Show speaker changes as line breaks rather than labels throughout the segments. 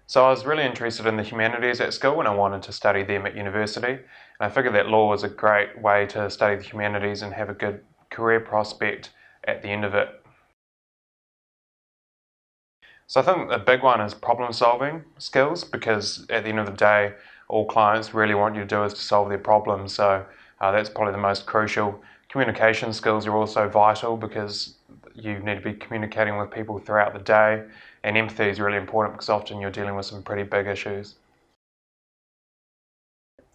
So I was really interested in the humanities at school and I wanted to study them at university. And I figured that law was a great way to study the humanities and have a good career prospect at the end of it. So I think the big one is problem solving skills, because at the end of the day, all clients really want you to do is to solve their problems. So that's probably the most crucial. Communication skills are also vital because you need to be communicating with people throughout the day, and empathy is really important because often you're dealing with some pretty big issues.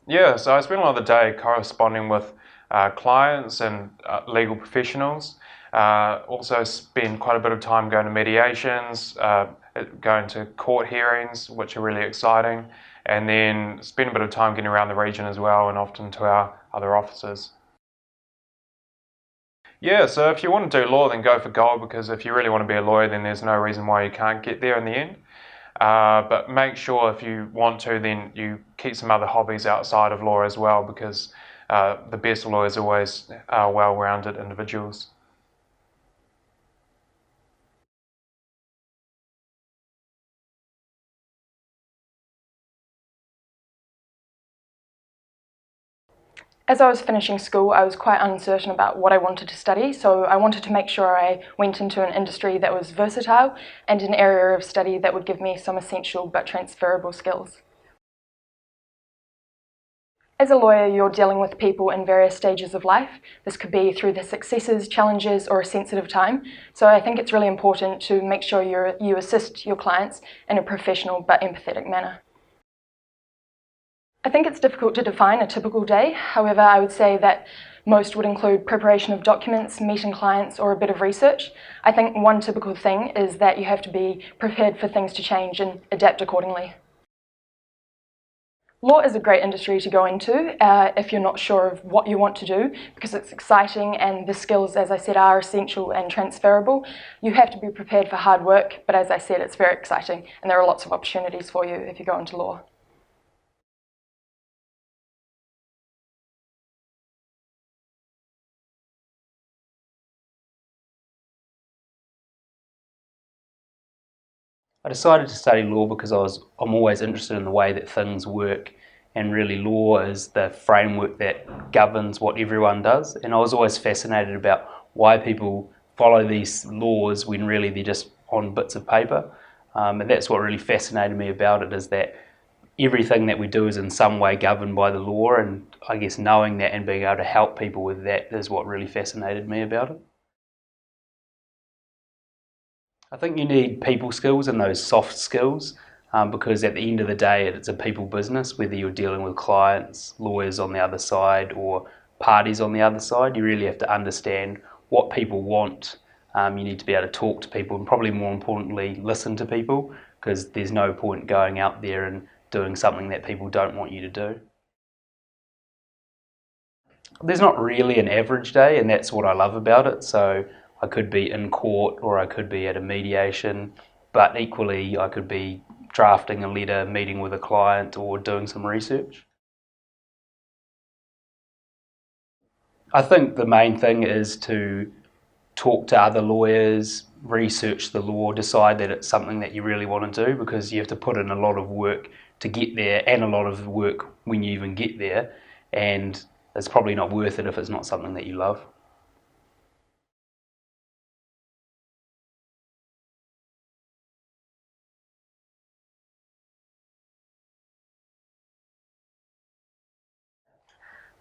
Yeah, so I spend a lot of the day corresponding with clients and legal professionals. Also spend quite a bit of time going to mediations, going to court hearings, which are really exciting, and then spend a bit of time getting around the region as well, and often to our other offices. Yeah, so if you want to do law, then go for gold, because if you really want to be a lawyer, then there's no reason why you can't get there in the end. But make sure if you want to, then you keep some other hobbies outside of law as well, because the best lawyers always are well-rounded individuals.
As I was finishing school, I was quite uncertain about what I wanted to study, so I wanted to make sure I went into an industry that was versatile and an area of study that would give me some essential but transferable skills. As a lawyer, you're dealing with people in various stages of life. This could be through their successes, challenges, or a sensitive time. So I think it's really important to make sure you assist your clients in a professional but empathetic manner. I think it's difficult to define a typical day. However, I would say that most would include preparation of documents, meeting clients, or a bit of research. I think one typical thing is that you have to be prepared for things to change and adapt accordingly. Law is a great industry to go into if you're not sure of what you want to do, because it's exciting and the skills, as I said, are essential and transferable. You have to be prepared for hard work, but as I said, it's very exciting and there are lots of opportunities for you if you go into law.
I decided to study law because I'm always interested in the way that things work, and really law is the framework that governs what everyone does. And I was always fascinated about why people follow these laws when really they're just on bits of paper. And that's what really fascinated me about it, is that everything that we do is in some way governed by the law, and I guess knowing that and being able to help people with that is what really fascinated me about it. I think you need people skills and those soft skills, because at the end of the day it's a people business. Whether you're dealing with clients, lawyers on the other side, or parties on the other side, you really have to understand what people want. You need to be able to talk to people, and probably more importantly listen to people, because there's no point going out there and doing something that people don't want you to do. There's not really an average day, and that's what I love about it. So I could be in court or I could be at a mediation, but equally I could be drafting a letter, meeting with a client, or doing some research. I think the main thing is to talk to other lawyers, research the law, decide that it's something that you really want to do, because you have to put in a lot of work to get there and a lot of work when you even get there, and it's probably not worth it if it's not something that you love.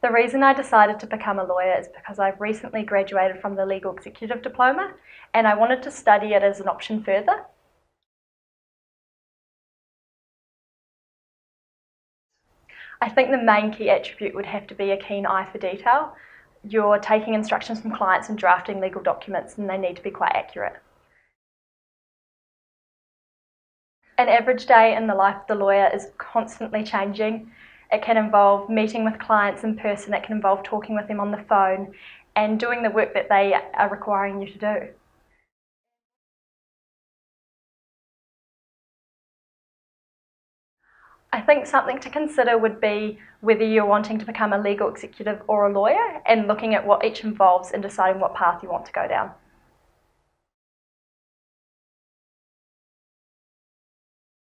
The reason I decided to become a lawyer is because I've recently graduated from the Legal Executive Diploma and I wanted to study it as an option further. I think the main key attribute would have to be a keen eye for detail. You're taking instructions from clients and drafting legal documents, and they need to be quite accurate. An average day in the life of the lawyer is constantly changing. It can involve meeting with clients in person, it can involve talking with them on the phone, and doing the work that they are requiring you to do. I think something to consider would be whether you're wanting to become a legal executive or a lawyer, and looking at what each involves and deciding what path you want to go down.